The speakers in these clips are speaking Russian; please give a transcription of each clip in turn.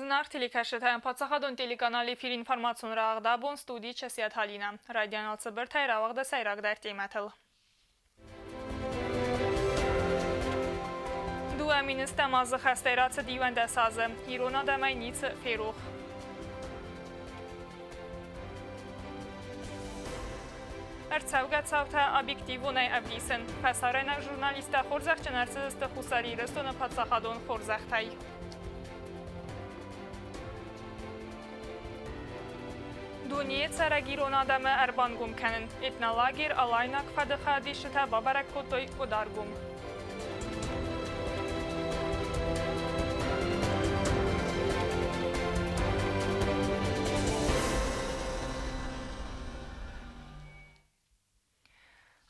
Զնար տելիկաշտային պացախադոն տելիկանալի ֆիր ինվորմացիոն ռաղդաբոն ստուդի չեսիատ հալինա։ Ռադիանալցը բրթայ ռավաղդը սայրաղդար տիմաթլ։ Դու ամինս տամազը խաստայրացը դիվան դասազը, հիրոնա դամայնիցը ֆերուխ։ Արցավգացավթա объективունայ ավդիսն, պասարենակ ժուրնալիստա խորզախ ճնարցը զստը խուսարի ռստոնը պացախադոն խորզախթայ։ Դունիե ծարագիրոն ադամը արբանգում կանն, էտնալագիր ալայնակ վադխադի շտա բաբարակ կոտոյ կոդարգում։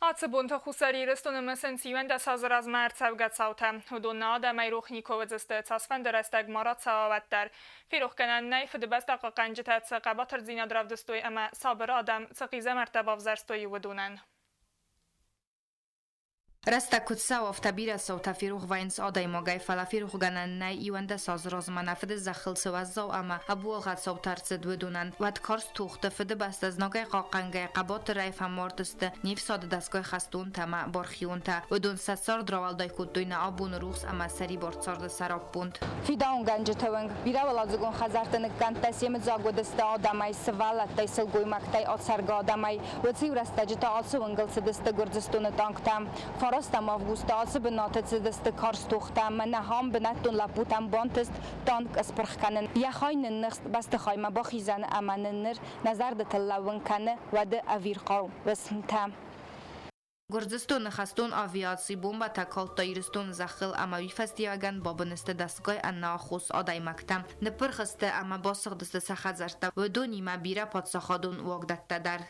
Ացը բոնթը խուսարի ռստոնը մսեն սիվեն դասազրազմա արցավգացավթա, հուդոննա ադամայ ռոխնիկովը ձստը ծասվեն դրաստակ մարացավավատտար, ֆիրող կանան նայ ֆդբաստակը կանջտացը կաբաթր զինադրավ դստոյ ամա սաբր ադամ ծխիզը մարտաբավ զարստոյի վդունեն։ Растакутса автобира саутафирух вайнс одай могай фалафирух гананнай иванда сазрозмана фд захылсываззау ама абуалгат саутарцы дведунан ват корс тухта фд бастазногай қоқангай қабот райфа мортысты нефсады дасгой хастун тама борхиунта удун сасар дравалдай куддуйна абун рухс ама сари борцарды сараппунд фидаун ганжтаванг бираваладзугун хазартаны кантасем загодыста адамай свалаттай сылгуймактай отсарга адамай вци растажта отсувангылсыдысты гурдзыстуны танктам Ростам августа особо нотацы дасты карстухта манахам бенатун лапутам бонтест танк аспрхканен я хайнен нерст басты хайма бахизан аманенер назар даталлавын каны вады авирқау васмта Гурзистон хастун авиации бомба такалта иристон захил амави фестиваган бабынысты дасгой аннахус адай мактам непырхысты ама басыгдысты сахазарта вдони мабира подсахадун вагдаттадар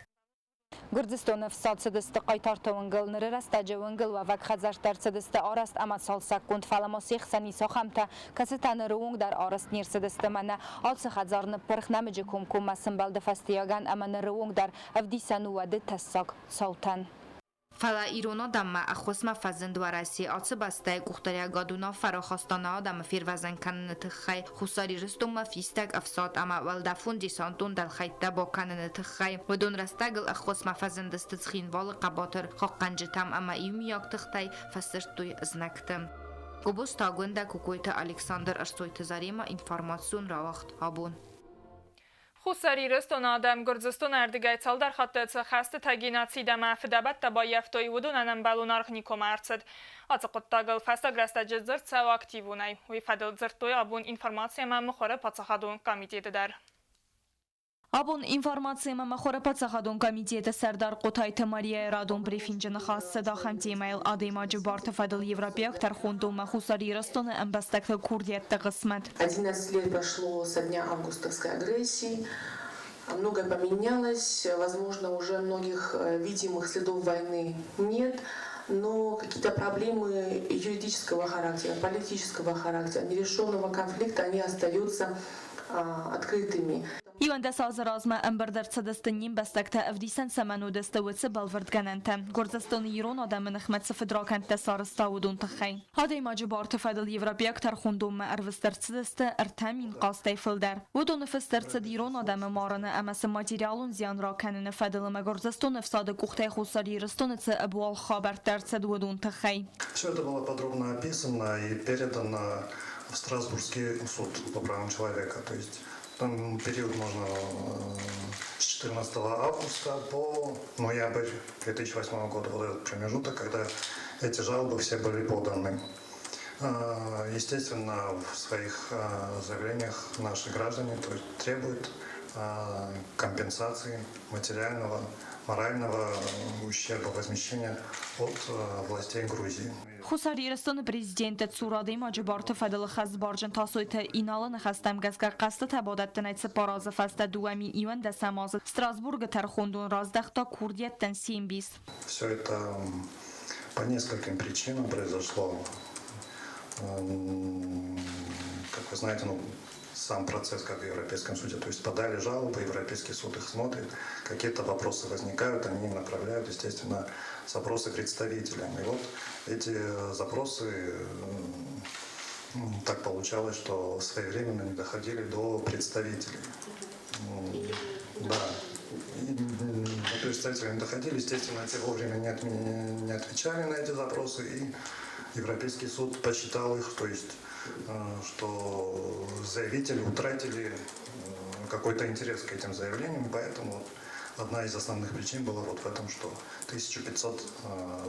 Гурдистон в соцсетисты қайтартуынгыл, нырырастажуынгыл ва вакхазаштарсыдысты араст ама салсакунд фаламосих санисо хамта касетаны руунг дар араст нирсыдысты мана алсы хазарны пырх намыжы кумкумасын балды фастияган ама ныруунгдар авдисану вады тассак салтан. Фала ایرونا دم اخوسم فزند و رسی آتش بسته کختری گادونا فراخواستانه آدم فیروزن کنن تخی خساری رستم فیستک افساد اما ولدفون دیسانتون دل خیت با کنن تخی و دون رستگل اخوسم فزند استخین وال قباتر خاقنجتم اما ایمیاک تختی فسرتوی ازنکتم. گوبست تاگونده کوکویت الکساندر ارسویت زریما اینفورماسیون را وقت آبون. خساری رستون آدم گرزستون اردگای چال در خطه خسته تگیناتی دم فدابت تا با یفتوی ودونن بالون ارخنیکو مرسد. آتقط تاگل فستا گرسته جزر چاو اکتیوونای. وی فدل زرتوی آبون اینفورماسیه من مخوره پاتسخادون کمیتیده در. Абун информацияма махора пацахадон комитета Сардар Кутайта Мария Радон брифинджина хасса да хантимайл адеймаджи барта фадал Европеях тархундун махусари растона амбастакта курдиятта кысмат. 11 лет прошло со дня августовской агрессии. Многое поменялось. Возможно, уже многих видимых следов войны нет. Но какие-то проблемы юридического характера, политического характера, нерешенного конфликта, они остаются открытыми. Иванда сазразма амбардар цадастыннин бастакта авдисан саману дастawetse балвардгананта. Горзастон Ирон адамын хматса федраканта сарыстаудун тахай. Haday majbarta fadal Европеяк тархундум арвистар цадасты артамин qastay filдар. Udun fistar цад Ирон адамы мараны амасы материалун зиян раканын фадалыма Горзастон фсады кухтай хусари рыстоныцы абуал хабартар цадудун тахай. Все это было подробно описано и передано в Страсбургский суд по правам человека. То есть там период можно с 14 августа по ноябрь 2008 года, вот этот промежуток, когда эти жалобы все были поданы. Естественно, в своих заявлениях наши граждане требуют компенсации материального, морального ущерба, возмещения от властей Грузии. Хусари Ирстон президенты Цуради Маджибарта Фадал Хазбарджан Тасойта Иналан Хастам Газгар Каста Табадаттан Цепараза Фаста Дуами Иван да Самаза Страсбурга Тархундун Раздахта Курдиеттан Симбис. Все это по нескольким причинам произошло. Как вы знаете, сам процесс, как в Европейском суде, то есть подали жалобы, Европейский суд их смотрит, какие-то вопросы возникают, они направляют, естественно, запросы представителям. И вот эти запросы так получалось, что своевременно не доходили до представителей. Да. И до представителей не доходили, естественно, те вовремя не отвечали на эти запросы, и Европейский суд посчитал их, то есть, что заявители утратили какой-то интерес к этим заявлениям, поэтому одна из основных причин была вот в этом, что 1500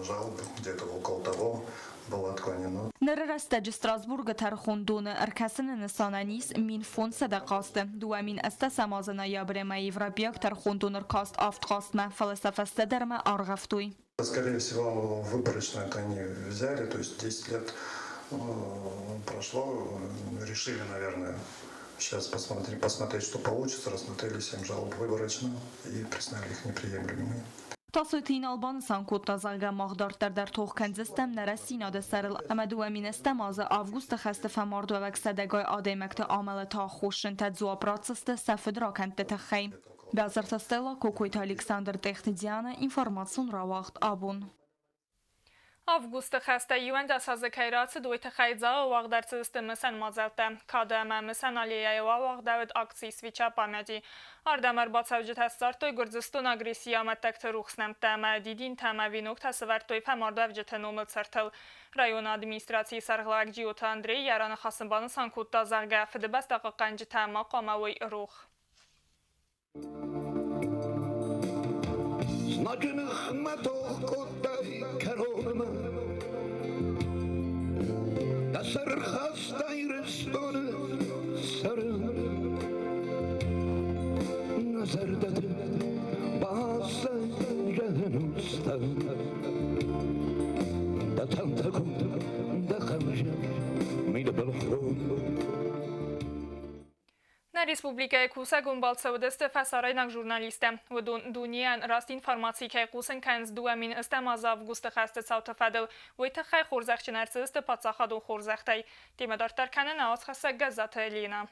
жалоб, где-то около того, было отклонено. نررست استراسبورگ ترخوندون ارکسن نسانانیس مین فون صدقاست دوامین است سمازنا یابر ما یوروپیاک ترخوندون ارکاست آفتقاست ما فلسفه در ما آرغفتوی. Скорее всего, выборочно это они взяли, то есть 10 лет прошло, решили, наверное, сейчас посмотреть, что получится, рассмотрели 7 жалоб выборочно и признали их неприемлемыми. تاسوتین آلبانستان کود زلگا مقدارتر در توخکنزستم نرسینا ده سرل اما دوامین استم از آوگوست خست فمارد و وکسدگای آدمکت عامل تا خوشن تدزوا پراتسست سفد را کند تخیم. Белзар Тастелла, Кокуйт Александр Техтидиана, информацион равахт абун. Avgust xəstə yuən də sazı kəyratı doyta xəyca ovaq dərsi istəməsən mazəltə. Kadə məməsən aliyəyə ovaq dəvət aksi sviçə pamədi. Ardəmər batsavcı təssartoy Gürcistan agresiya məttəkdə ruxsnəmtə mədidin təməvinok təsəvərtoy fəmardəvcə tənumıl sərtəl. Rayon administrasiyi sərğlaq ciyota Andrey yaranı xasımbanı sankutda zərgə fıdı bəs dəqiqəncə təmə qamavıy ruh. Znacznych metod oddaj karoma Da sarhasta i restore sarı Nazardadır bazı canımızda Da tam takım da kamca Meyde balxon На республикае Куса гумбалцавдысты фасарайнак журналистам. В Дуниян раст информации кай Кусын кайнс дуамин истам аз августа хасты цаутафадыл. Войта хай хорзахчинарцысты пацахаду хорзахтай. Темадартар канен ааз хаса газата Элина.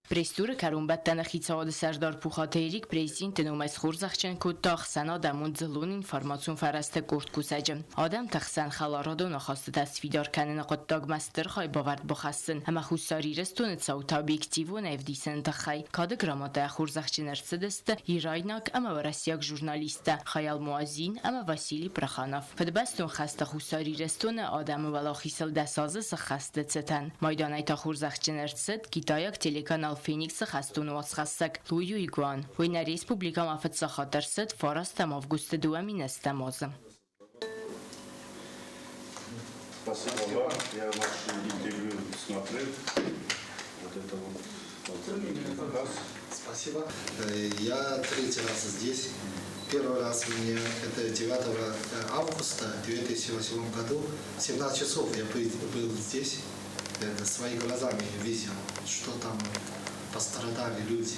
Престур Карумбаттан хицаад сардор Пухатерик президент нумайс хурзахчен кутах санадамун злун информацион фарасте гурт кусаджм. Адам тахсан халарадо нахаст tasvidar kanena qottag master khay bavard bxassin. Ama khusari restun tsauta obyektivun evdisen takhay. Kad gramata хурзахчен ertsidest iraynak ama varasyak jurnalista Khayal Muazin ama Vasili Prakhanov. Fedbastun khasta khusari restun adam wala khisal dasazes khaste tsetan. Maydanay ta хурзахчен ertsid gitayak telekanal Феникс хастун васхасак Лую Игуан. Война республика мафетса хатарсет фарастам августа дуаминестамоза. Спасибо вам. Я ваше интервью смотрел. Вот это вот. Спасибо. Я третий раз здесь. Первый раз мне это 9 августа 2008 году. 17 часов я был здесь. Своими глазами видел, что там пострадали люди.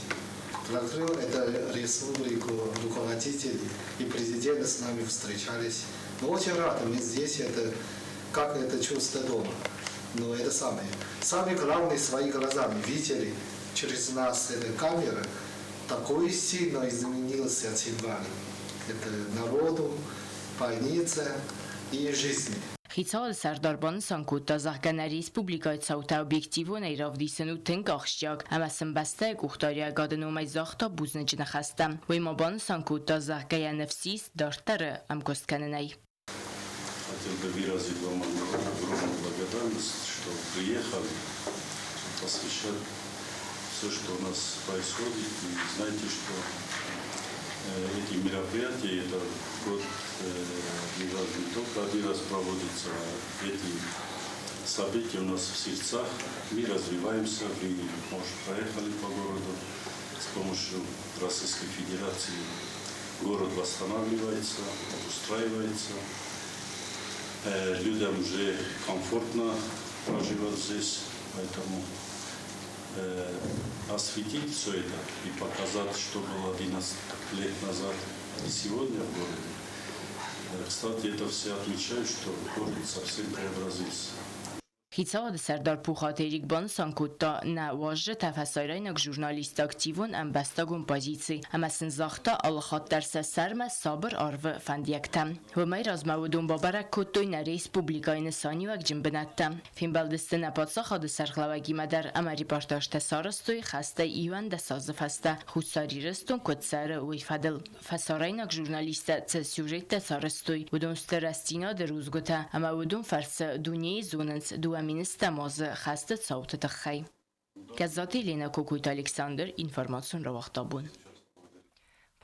Открыл это республику, руководители и президенты с нами встречались. Но очень рады, мы здесь, это как это чувство дома. Но это самое главное, своими глазами видели через нас эта камера, такой сильно изменился Цинвали. Это народу, больница и жизни. Խիցալ սարդարբան սանկուտա զահկանա ռեսպուբլիկայ ծավտա օբյեկտիվոն այրավդիսնու թնկ աղշյակ, ամասն բաստա կուղտարյա գադնում այ զաղտա բուզնը ջնախաստա, վույմաբան սանկուտա զահկայա նվսիս դարտարը ամկոստկաննայ. Хотел бы выразить вам огромную благодарность, что приехали, посвящать все, что у нас происходит. И знаете, что эти мероприятия, это год не только один раз проводится, эти события у нас в сердцах, мы развиваемся, вы, может, проехали по городу, с помощью Российской Федерации город восстанавливается, устраивается, людям уже комфортно проживать здесь, поэтому осветить все это и показать, что было 11 лет назад и сегодня в городе. Кстати, это все отмечают, что город совсем преобразился. Խիցաոդը Սերդար Փուխատերիկ բանսանկուտա նա վաժը տավասայրայնակ ժուրնալիստ ակտիվուն ամբաստագուն պոզիցի ամասն զախտա ալխատտարսա սարմա սաբր արվը ֆանդիակտա վմայ ռազմավուդուն բաբարակ կոտոյնա ռեսպուբլիկայնը սանիվակ ջմբնատտա ֆիմբալդստն ապացախադը սարխլավագի մադար ամարի պարտաշտա սարստոյ խաստա իվան դա սազը ֆաստա խուսարի ռստուն կոտսարը ուիֆադլ ֆասարայնակ ժուրնալիստա ց սյուժետա սարստոյ ուդուն ստերաստինա դրուզգոտա ամավուդուն ֆարսը դունիի զուննց Министра мозы хасты цауты тахай. Газеты Лена Кукуйт Александр информацион равахтабун.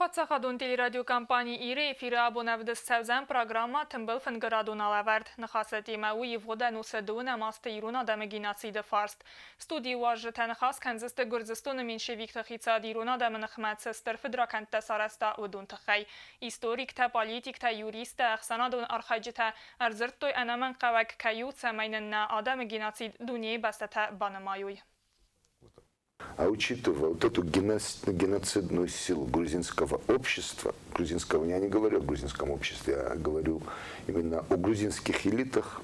Պատսախադուն տելերադիոկամպանի իրը էվիրը աբոնավդս սավզան պրագրամա թմբլ ֆնգրադուն ալավարդ նխասետ իմաու և ղոդան ուսեդուն ամաստը իրուն ադամը գինացի դվարստ։ Ստուդի ուաժը թանխաս կանզստը գուրզստունը մինշևիկ թխիցად իրուն ադամը նխմացը ստրֆը դրականտ տասարաստա ուդուն թխայ։ Իստորիկ թա պոլիտիկ թա յուրիստ թա ախսանադուն արխաջը թա արզրտոյ անաման қավակ կայու цамայնն նա ադամը գինացի դունիի բաստա թա բանամայույ։ А учитывая вот эту геноцидную силу грузинского общества, грузинского, я не говорю о грузинском обществе, я говорю именно о грузинских элитах,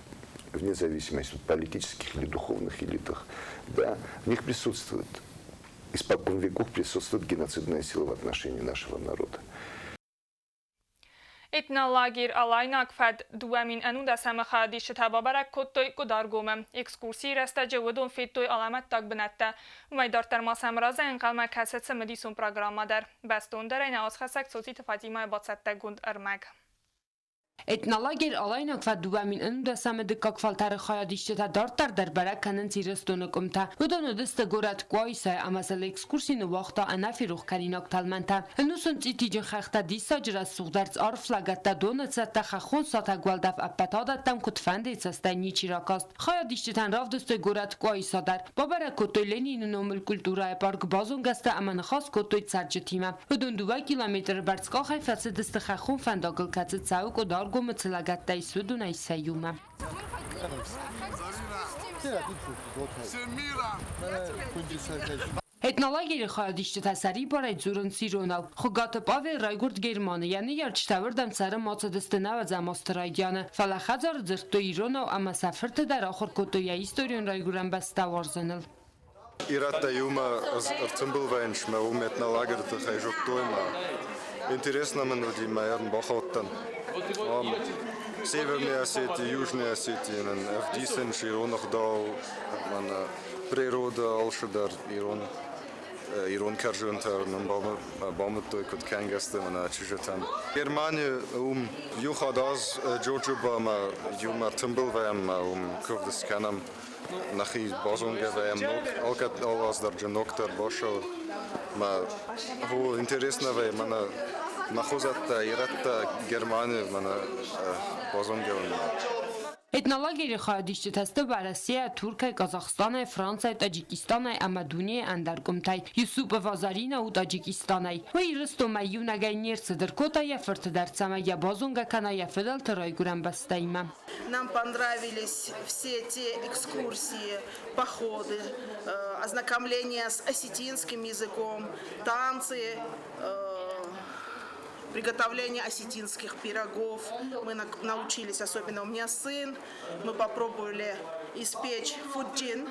вне зависимости от политических или духовных элитах, да, в них присутствует, испокон веков присутствует геноцидная сила в отношении нашего народа. Etnaлагир алайнак фад дуамин ануда самахади шитабабарак коттоy кодаргоме экскурсии растаджи водон феттоy аламат так бинатта майдартар масамраза энқалма касетсе медисун программадар бастон дарайна асхасак социт Фатима бацатта гунд армаг Etnaлагir alaynak və düvəmin önündə səmədik faltarı xayadişdə dartar dərbəra kanın sirəstonu qımta. Udonu dəstə qorət qoysa amasəl ekskursiyonu vaxta anafiruq karinak talmanta. Nusun iticin xəxtə disajra suğdarc arflagətdə donetsətdə xəxon sata qvaldaf əpətadətdən kutfəndə içəstə niçirakast. Xayadişdən ravdəstə qorət qoysa dar. Babara kotoy Leninin omul kulturaya park bazon qəstə əmən xas kotoy çərcətimə. Udun 2 kilometr bərçqa xəfəsi dəstə xəxon fəndaqıl kətsi çavuk o dar Мацелагаттай судунай саюма. Etnaлагերի խայադիշտը թասարի բարայ ձուրն սիրոնալ, խոգատը պավե ռայգուրդ գերմանը, յանի յարչտավրդամ ծարը մոցադստնավը զամոստրայդյանը, վալախածար ձրտո իրոնավ ամասաֆրտը դար ախոր կոտոյա իստորիոն ռայգուրան բաստավարզանալ. Իրատա յումա րծմբլվայնչ մա ում etnaлагերտը խայժոք տոյմա, интересно mənուդի մայարն բախոттան. Северная Осетия, Южная Осетия, Авдисан, Иронах дал, природа, Алшадар, Ирон Каржунтар, Баматой, кот Кангасты, Чижатан. Германия, Юхадаз, Джорджуба, Юмар Тимблвэм, Ковдисканам, Нахи Базунгавэм, Алкат Алаздар, Джаноктар, Башо, интересно вэм, Нахузатта, Иратта, Германия, Базунгавэм. Etnaлагերի խայադիշտը թեստը Վարասիա, Թուրքիա, Կազախստանա, Ֆրանսիա, Տաջիկիստանա, Ամադունիա, Անդարգումթայ, Յուսուպը Վազարինա ու Տաջիկիստանայ։ Ու իրստոմա յունագայ ներսը դրկոտա я фортедарцама я базунгакана я федал терайгурам бастайма. Нам понравились все те экскурсии, походы, ознакомление с осетинским языком, танцы, приготовление осетинских пирогов. Мы научились, особенно у меня сын, мы попробовали испечь фуджин,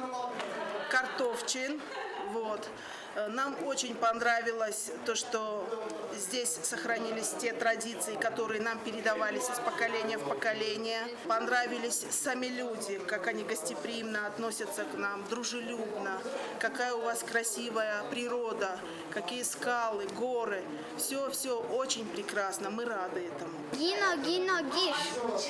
картофчин. Вот. Нам очень понравилось то, что здесь сохранились те традиции, которые нам передавались из поколения в поколение. Понравились сами люди, как они гостеприимно относятся к нам, дружелюбно, какая у вас красивая природа, какие скалы, горы. Все очень прекрасно, мы рады этому. Гино, гиш,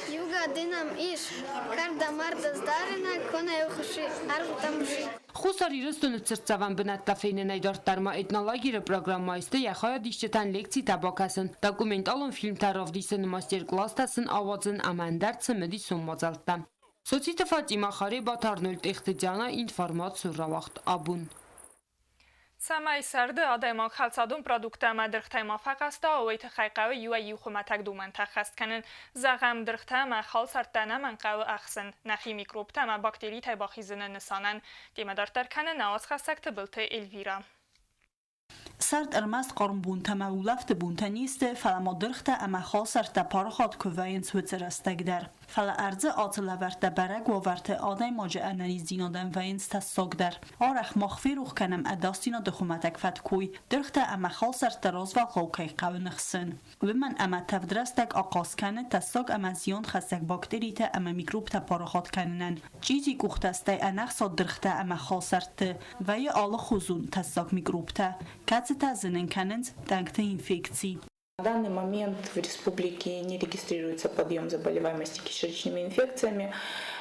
юга динам иш, карда марда здарена, кона ухуши, арвутамуши. Խուսար իրստունը ծրծավան բնատտավեյնեն այդար տարմա էտնալագիրը պրոգրամայստը յախայադիշտետան լեկցի տաբակասն, դակումենտալն ֆիլմ տարավդիսն մաստեր կլաստասն ավածն ամանդարցը մդիսում մոծալտա։ Սոցիտը Ֆատիմա խարի բաթարնոլ տեխտեջանա ինվարմացու ռավախտ աբուն։ Самай сарды адайман халсадун продуктама дырхтайма фақаста ойты хайқавы юа юхуматак думан тахаст зағам дырхтама хал сартана манқавы ақсын нахи микробтама бактери тайбахизыны нысанан демадартар канын ауыз хастакты білті Эльвира. Сард ارمست قرن بونتما ولفت بونتنیست فلما درخت اما خاصر تا پارخات کوین سویتسر استگدر. Fala arzı atılaverte berek و ورته آدای ماجه انانی زینادن و این ستساک در آرخ مخفی روخ کنم اداستینا دخومتک فتکوی درخت اما خالصر تراز و خوکی قو نخسن و من اما تفدرستک آقاس کنه تساک اما زیان خستک باکتری تا اما میکروب تا پاراخات کننن چیزی گوختسته انخ ساد درخت اما خالصر ت و یه آل خوزون تساک میکروب تا کتس تا زنن کنند دنگت інфекцій. На данный момент в республике не регистрируется подъем заболеваемости кишечными инфекциями,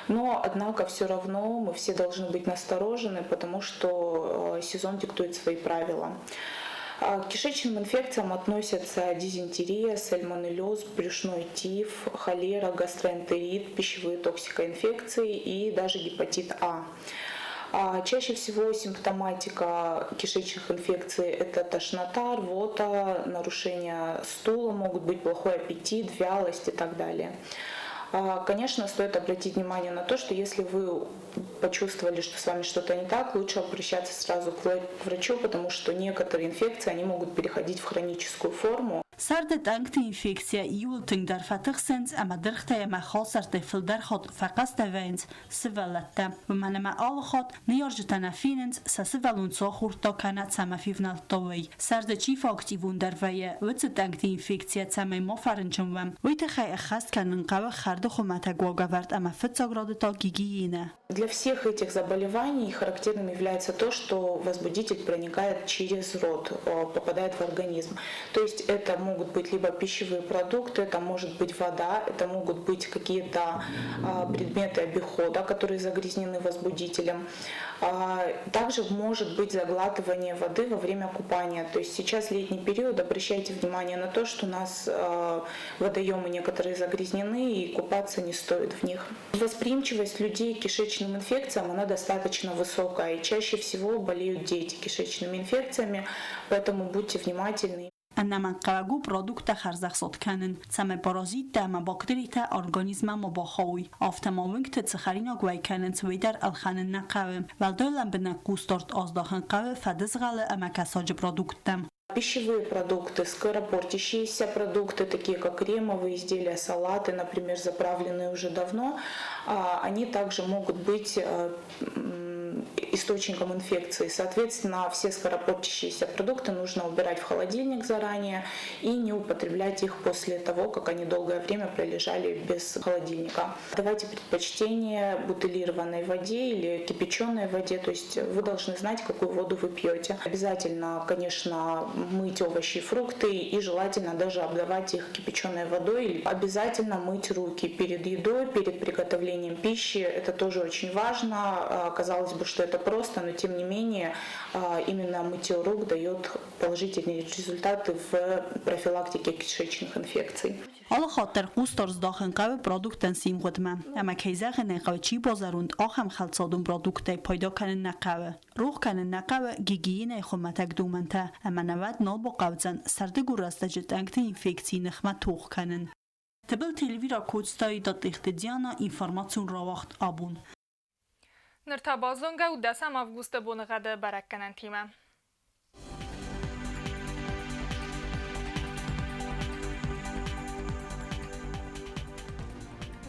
но, однако, все равно мы все должны быть насторожены, потому что сезон диктует свои правила. К кишечным инфекциям относятся дизентерия, сальмонеллез, брюшной тиф, холера, гастроэнтерит, пищевые токсикоинфекции и даже гепатит А. Чаще всего симптоматика кишечных инфекций – это тошнота, рвота, нарушение стула, могут быть плохой аппетит, вялость и так далее. Конечно, стоит обратить внимание на то, что если вы почувствовали, что с вами что-то не так, лучше обращаться сразу к врачу, потому что некоторые инфекции они могут переходить в хроническую форму. سرد تنگت اینفکسیا ایول تنگ در فتح سنز اما درخته ما خال سرد فل در خود فقط دوینز سوالته و من ما آل خود نیارج تنفینز سوالون ساخور تا کنه تما فیفنال توی سرد چیف اکتیوون در ویه و تنگت اینفکسیا تما ما فرنجم و تخیل خست کنن قوه خرد خمت گوگورد اما فتساگراد تا گیگینه. Для всех этих заболеваний характерным является то, что возбудитель проникает через рот, попадает в организм. То есть это могут быть либо пищевые продукты, это может быть вода, это могут быть какие-то предметы обихода, которые загрязнены возбудителем. Также может быть заглатывание воды во время купания. То есть сейчас летний период, обращайте внимание на то, что у нас водоемы некоторые загрязнены и купаться не стоит в них. Восприимчивость людей к кишечным инфекциям, она достаточно высокая, и чаще всего болеют дети кишечными инфекциями, поэтому будьте внимательны. انما قرگو پرودکت خرزخصد کنن سم پارازیت دم باکتری تا ارگانیسم مباخوی آفتماونگ تسخرین گوی کنن سوی در الخانن نقوه ولدولن بنا گوستارت آزداخن قوه فدزغل اما کساج پرودکتم. Пищевые продукты, скоропортящиеся продукты, такие как кремовые изделия, салаты, например, заправленные уже давно, они также могут быть источником инфекции. Соответственно, все скоропортящиеся продукты нужно убирать в холодильник заранее и не употреблять их после того, как они долгое время пролежали без холодильника. Давайте предпочтение бутилированной воде или кипяченой воде, то есть вы должны знать, какую воду вы пьете. Обязательно, конечно, мыть овощи и фрукты и желательно даже обдавать их кипяченой водой. Обязательно мыть руки перед едой, перед приготовлением пищи. Это тоже очень важно. Казалось бы, что это просто, но тем не менее именно мытье рук дает положительные результаты в профилактике кишечных инфекций. حالا خاطر قوستارز داخل قوی پرودکتن سیم خودمه اما کیزاق نقوی چی بازاروند آخم خلصادون پرودکتای پیدا کنن نقوی روح کنن نقوی گیگی نیخومتک دومنته اما نوید نال با قوزن سرده گورسته جد انگت اینفکسی نخمت توخ کنن تبل تلویرا کودستایی داد اختدیانا اینفرماتیون را وقت آبون نرتبازونگا و 10 августа бунغады баракканан тима.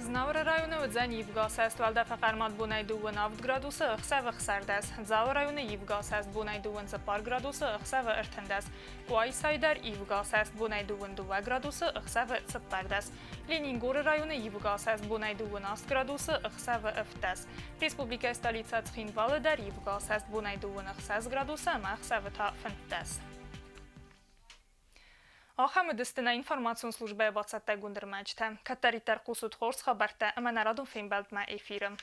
Znavr rayonu Udzen Yivgas est valda faqarmat bunay duvan 7 gradusu ıxsa ve xsardas. Zavr rayonu Yivgas est bunay duvan 4 gradusu ıxsa ve irtindas. Quay saydar Yivgas est bunay duvan 2 gradusu ıxsa ve tsıttardas. Leningor rayonu Yivgas est bunay duvan 10 gradusu ıxsa ve iftas. Respublika stolica Txinvalı dar Yivgas est bunay duvan 10 gradusu ıxsa ve ta fintas. آخر دستنا اینفرماسیون службе 20 гундермачта. Катаритар кусут хорс хабарта, ама народом феймбалд ма ефирам.